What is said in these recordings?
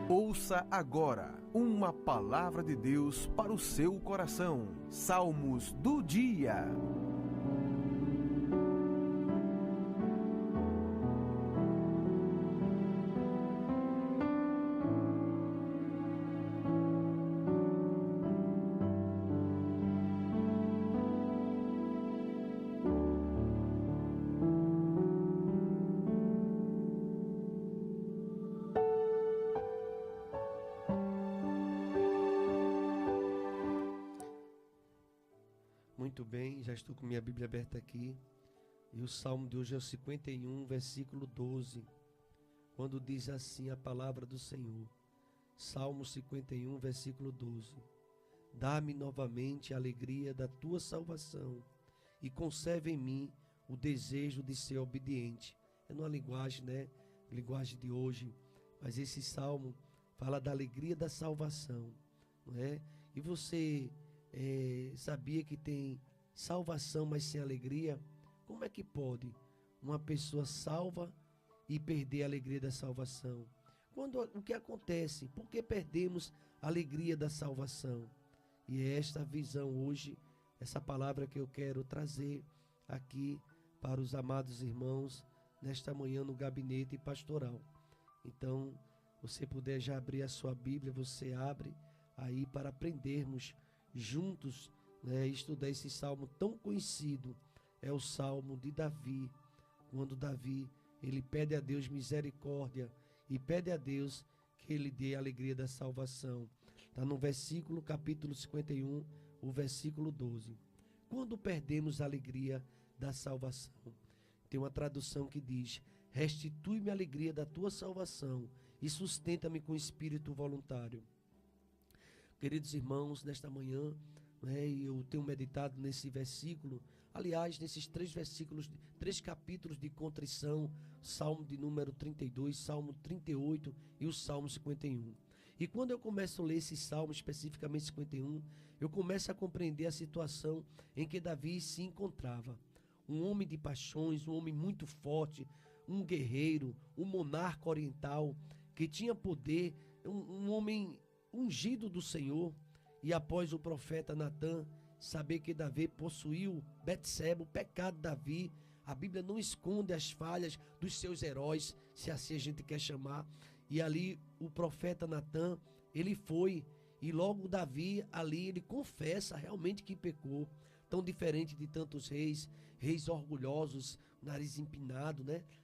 Ouça agora uma palavra de Deus para o seu coração. Salmos do dia. Muito bem, já estou com minha Bíblia aberta aqui. E o Salmo de hoje é o 51, versículo 12. Quando diz assim a palavra do Senhor. Salmo 51, versículo 12. Dá-me novamente a alegria da tua salvação e conserve em mim o desejo de ser obediente. É numa linguagem, linguagem de hoje. Mas esse salmo fala da alegria da salvação, não é? E você sabia que tem salvação, mas sem alegria? Como é que pode uma pessoa salva e perder a alegria da salvação? O que acontece? Por que perdemos a alegria da salvação? E é esta visão hoje, essa palavra que eu quero trazer aqui para os amados irmãos nesta manhã no gabinete pastoral. Então, você puder já abrir a sua Bíblia, você abre aí para aprendermos juntos, estudar esse salmo tão conhecido. É o salmo de Davi, quando Davi ele pede a Deus misericórdia e pede a Deus que ele dê a alegria da salvação. Está no versículo, capítulo 51, o versículo 12. Quando perdemos a alegria da salvação, tem uma tradução que diz: restitui-me a alegria da tua salvação e sustenta-me com espírito voluntário. Queridos irmãos, nesta manhã, eu tenho meditado nesse versículo, aliás, nesses três capítulos de contrição, Salmo de número 32, Salmo 38 e o Salmo 51. E quando eu começo a ler esse Salmo, especificamente 51, eu começo a compreender a situação em que Davi se encontrava. Um homem de paixões, um homem muito forte, um guerreiro, um monarca oriental, que tinha poder, um homem ungido do Senhor. E após o profeta Natã saber que Davi possuiu Betseba, o pecado de Davi, a Bíblia não esconde as falhas dos seus heróis, se assim a gente quer chamar. E ali o profeta Natã, ele foi, e logo Davi ali ele confessa realmente que pecou. Tão diferente de tantos reis orgulhosos, nariz empinado,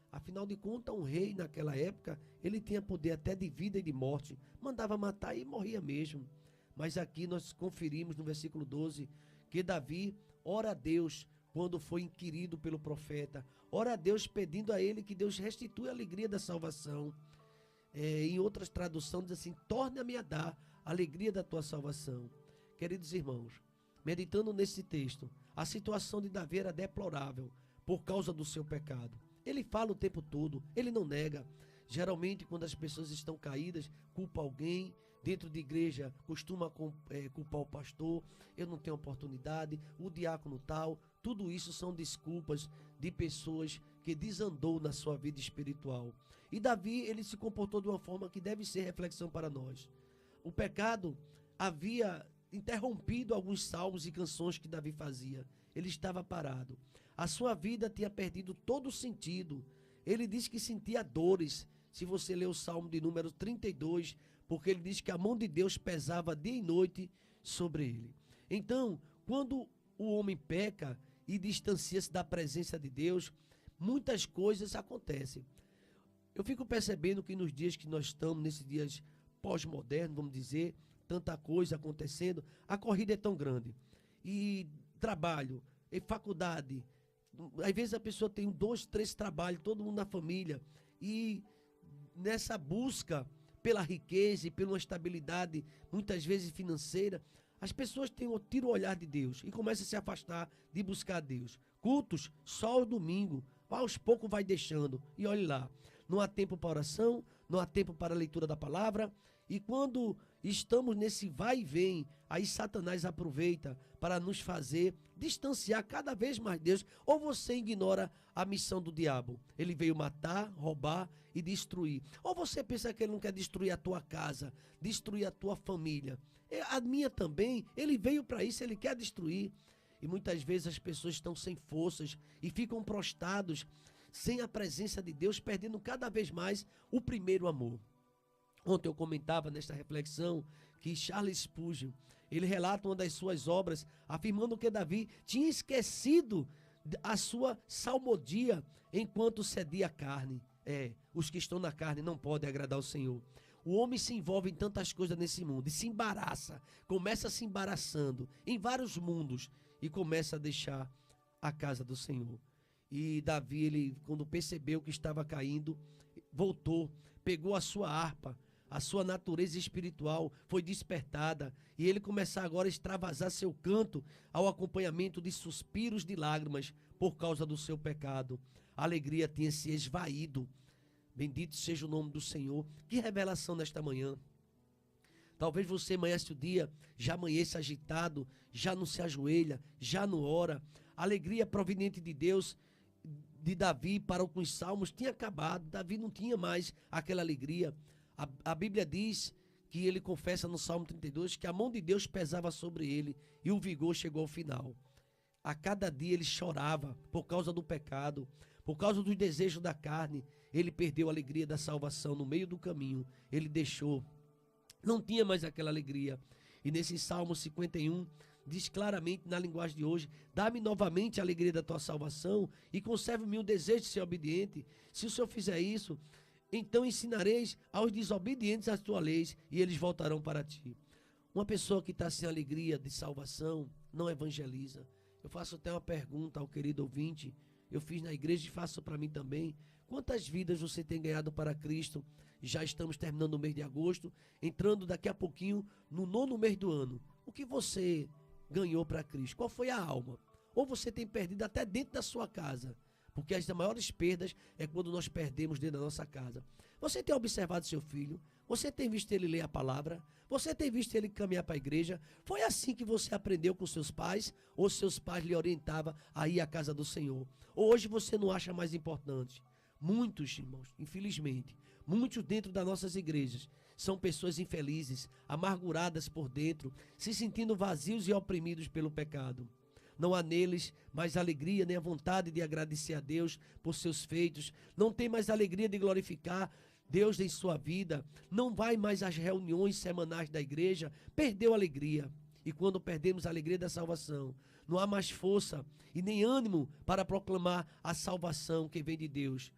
Afinal de contas, um rei naquela época, ele tinha poder até de vida e de morte, mandava matar e morria mesmo. Mas aqui nós conferimos no versículo 12 que Davi ora a Deus quando foi inquirido pelo profeta. Ora a Deus pedindo a ele que Deus restitui a alegria da salvação. Em outras traduções diz assim: torna-me a dar a alegria da tua salvação. Queridos irmãos, meditando nesse texto, a situação de Davi era deplorável por causa do seu pecado. Ele fala o tempo todo, ele não nega. Geralmente, quando as pessoas estão caídas, culpa alguém. Dentro de igreja, costuma culpar o pastor. Eu não tenho oportunidade, o diácono tal. Tudo isso são desculpas de pessoas que desandou na sua vida espiritual. E Davi, ele se comportou de uma forma que deve ser reflexão para nós. O pecado havia interrompido alguns salmos e canções que Davi fazia. Ele estava parado. A sua vida tinha perdido todo o sentido. Ele diz que sentia dores. Se você ler o Salmo de número 32, porque ele diz que a mão de Deus pesava dia e noite sobre ele. Então, quando o homem peca e distancia-se da presença de Deus, muitas coisas acontecem. Eu fico percebendo que nos dias que nós estamos, nesses dias pós-modernos, vamos dizer, tanta coisa acontecendo, a corrida é tão grande. E trabalho, e faculdade, às vezes a pessoa tem 2, 3 trabalhos, todo mundo na família, e nessa busca pela riqueza e pela estabilidade, muitas vezes financeira, as pessoas tiram o olhar de Deus e começam a se afastar de buscar Deus. Cultos, só o domingo, aos poucos vai deixando. E olhe lá, não há tempo para oração, não há tempo para a leitura da palavra, E quando estamos nesse vai e vem, aí Satanás aproveita para nos fazer distanciar cada vez mais de Deus. Ou você ignora a missão do diabo. Ele veio matar, roubar e destruir. Ou você pensa que ele não quer destruir a tua casa, destruir a tua família. A minha também, ele veio para isso, ele quer destruir. E muitas vezes as pessoas estão sem forças e ficam prostrados, sem a presença de Deus, perdendo cada vez mais o primeiro amor. Ontem eu comentava nesta reflexão que Charles Spurgeon, ele relata uma das suas obras, afirmando que Davi tinha esquecido a sua salmodia enquanto cedia a carne. Os que estão na carne não podem agradar o Senhor. O homem se envolve em tantas coisas nesse mundo e se embaraça, começa se embaraçando em vários mundos e começa a deixar a casa do Senhor. E Davi, ele, quando percebeu que estava caindo, voltou, pegou a sua harpa, a sua natureza espiritual foi despertada e ele começa agora a extravasar seu canto ao acompanhamento de suspiros de lágrimas por causa do seu pecado. A alegria tinha se esvaído. Bendito seja o nome do Senhor. Que revelação nesta manhã. Talvez você amanhece o dia, já amanheça agitado, já não se ajoelha, já não ora. A alegria proveniente de Deus, de Davi para com os salmos, tinha acabado. Davi não tinha mais aquela alegria. A Bíblia diz que ele confessa no Salmo 32 que a mão de Deus pesava sobre ele e o vigor chegou ao final. A cada dia ele chorava por causa do pecado, por causa dos desejos da carne. Ele perdeu a alegria da salvação no meio do caminho. Ele deixou, não tinha mais aquela alegria. E nesse Salmo 51, diz claramente na linguagem de hoje: dá-me novamente a alegria da tua salvação e conserve-me o desejo de ser obediente. Se o Senhor fizer isso, então ensinareis aos desobedientes as tuas leis e eles voltarão para ti. Uma pessoa que está sem alegria de salvação não evangeliza. Eu faço até uma pergunta ao querido ouvinte, eu fiz na igreja e faço para mim também. Quantas vidas você tem ganhado para Cristo? Já estamos terminando o mês de agosto, entrando daqui a pouquinho no 9º mês do ano. O que você ganhou para Cristo? Qual foi a alma? Ou você tem perdido até dentro da sua casa? Porque as maiores perdas é quando nós perdemos dentro da nossa casa. Você tem observado seu filho? Você tem visto ele ler a palavra? Você tem visto ele caminhar para a igreja? Foi assim que você aprendeu com seus pais? Ou seus pais lhe orientavam a ir à casa do Senhor? Ou hoje você não acha mais importante? Muitos, irmãos, infelizmente, muitos dentro das nossas igrejas são pessoas infelizes, amarguradas por dentro, se sentindo vazios e oprimidos pelo pecado. Não há neles mais alegria, nem a vontade de agradecer a Deus por seus feitos. Não tem mais alegria de glorificar Deus em sua vida. Não vai mais às reuniões semanais da igreja. Perdeu a alegria. E quando perdemos a alegria da salvação, não há mais força e nem ânimo para proclamar a salvação que vem de Deus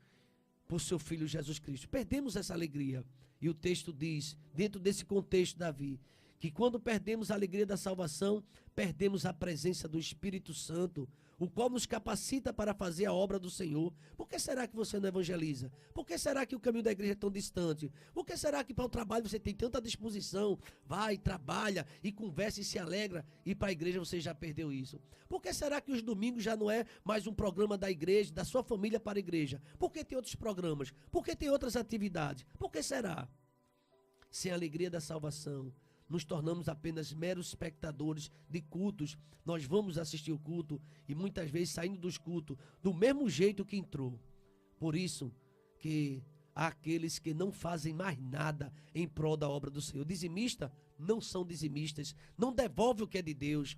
por seu Filho Jesus Cristo. Perdemos essa alegria. E o texto diz, dentro desse contexto, Davi, que quando perdemos a alegria da salvação, perdemos a presença do Espírito Santo, o qual nos capacita para fazer a obra do Senhor. Por que será que você não evangeliza? Por que será que o caminho da igreja é tão distante? Por que será que para o trabalho você tem tanta disposição? Vai, trabalha e conversa e se alegra, e para a igreja você já perdeu isso? Por que será que os domingos já não é mais um programa da igreja, da sua família para a igreja? Por que tem outros programas? Por que tem outras atividades? Por que será? Sem a alegria da salvação, nos tornamos apenas meros espectadores de cultos. Nós vamos assistir o culto e muitas vezes saindo dos cultos do mesmo jeito que entrou. Por isso que há aqueles que não fazem mais nada em prol da obra do Senhor. Dizimistas não são dizimistas, não devolvem o que é de Deus.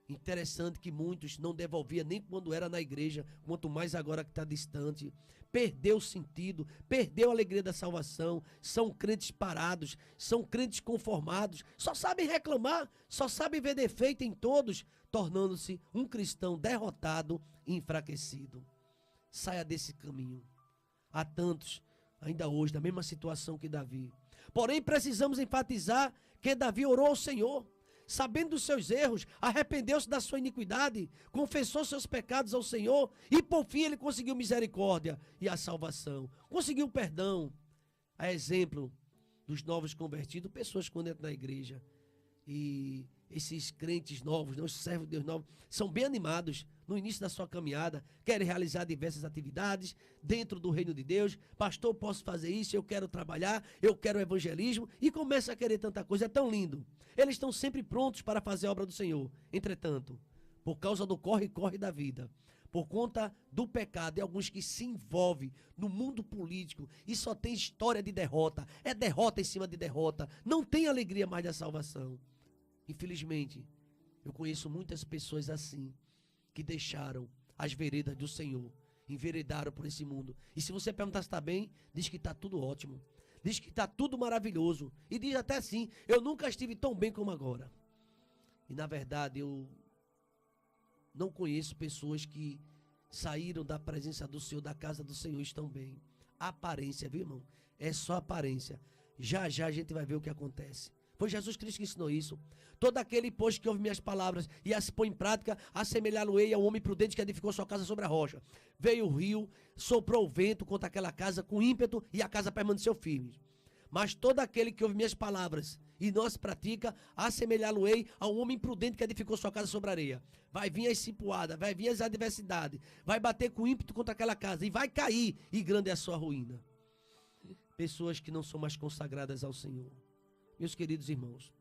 Interessante que muitos não devolviam nem quando era na igreja, quanto mais agora que está distante. Perdeu o sentido, perdeu a alegria da salvação, são crentes parados, são crentes conformados, só sabem reclamar, só sabem ver defeito em todos, tornando-se um cristão derrotado e enfraquecido. Saia desse caminho. Há tantos, ainda hoje, na mesma situação que Davi. Porém, precisamos enfatizar que Davi orou ao Senhor, sabendo dos seus erros, arrependeu-se da sua iniquidade, confessou seus pecados ao Senhor e por fim ele conseguiu misericórdia e a salvação, conseguiu perdão. A exemplo dos novos convertidos, pessoas quando entram na igreja e esses crentes novos, os servos de Deus novos, são bem animados, no início da sua caminhada, querem realizar diversas atividades dentro do reino de Deus. Pastor, posso fazer isso, eu quero trabalhar, eu quero evangelismo, e começa a querer tanta coisa, é tão lindo. Eles estão sempre prontos para fazer a obra do Senhor. Entretanto, por causa do corre-corre da vida, por conta do pecado, e alguns que se envolvem no mundo político e só tem história de derrota, é derrota em cima de derrota, não tem alegria mais da salvação. Infelizmente, eu conheço muitas pessoas assim, que deixaram as veredas do Senhor, enveredaram por esse mundo. E se você perguntar se está bem, diz que está tudo ótimo, diz que está tudo maravilhoso, e diz até assim, eu nunca estive tão bem como agora. E na verdade, eu não conheço pessoas que saíram da presença do Senhor, da casa do Senhor, estão bem. Aparência, viu, irmão? É só aparência. Já já a gente vai ver o que acontece. Foi Jesus Cristo que ensinou isso. Todo aquele, pois, que ouve minhas palavras e as põe em prática, assemelhá-lo-ei ao homem prudente que edificou sua casa sobre a rocha. Veio o rio, soprou o vento contra aquela casa com ímpeto, e a casa permaneceu firme. Mas todo aquele que ouve minhas palavras e não as pratica, assemelhá-lo-ei a um homem prudente que edificou sua casa sobre a areia. Vai vir as cipuadas, vai vir as adversidades, vai bater com ímpeto contra aquela casa e vai cair, e grande é a sua ruína. Pessoas que não são mais consagradas ao Senhor. Meus queridos irmãos,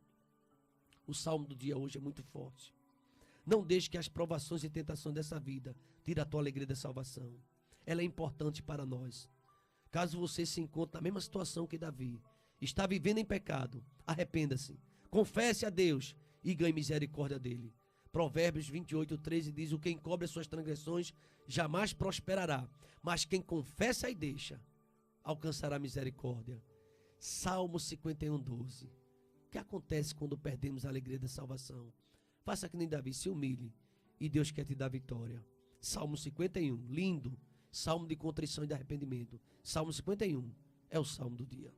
o salmo do dia hoje é muito forte. Não deixe que as provações e tentações dessa vida tirem a tua alegria da salvação. Ela é importante para nós. Caso você se encontre na mesma situação que Davi, está vivendo em pecado, arrependa-se, confesse a Deus e ganhe misericórdia dele. Provérbios 28:13 diz: o que encobre as suas transgressões jamais prosperará, mas quem confessa e deixa alcançará misericórdia. Salmo 51:12. O que acontece quando perdemos a alegria da salvação? Faça que nem Davi, se humilhe, e Deus quer te dar vitória. Salmo 51, lindo. Salmo de contrição e de arrependimento. Salmo 51 é o salmo do dia.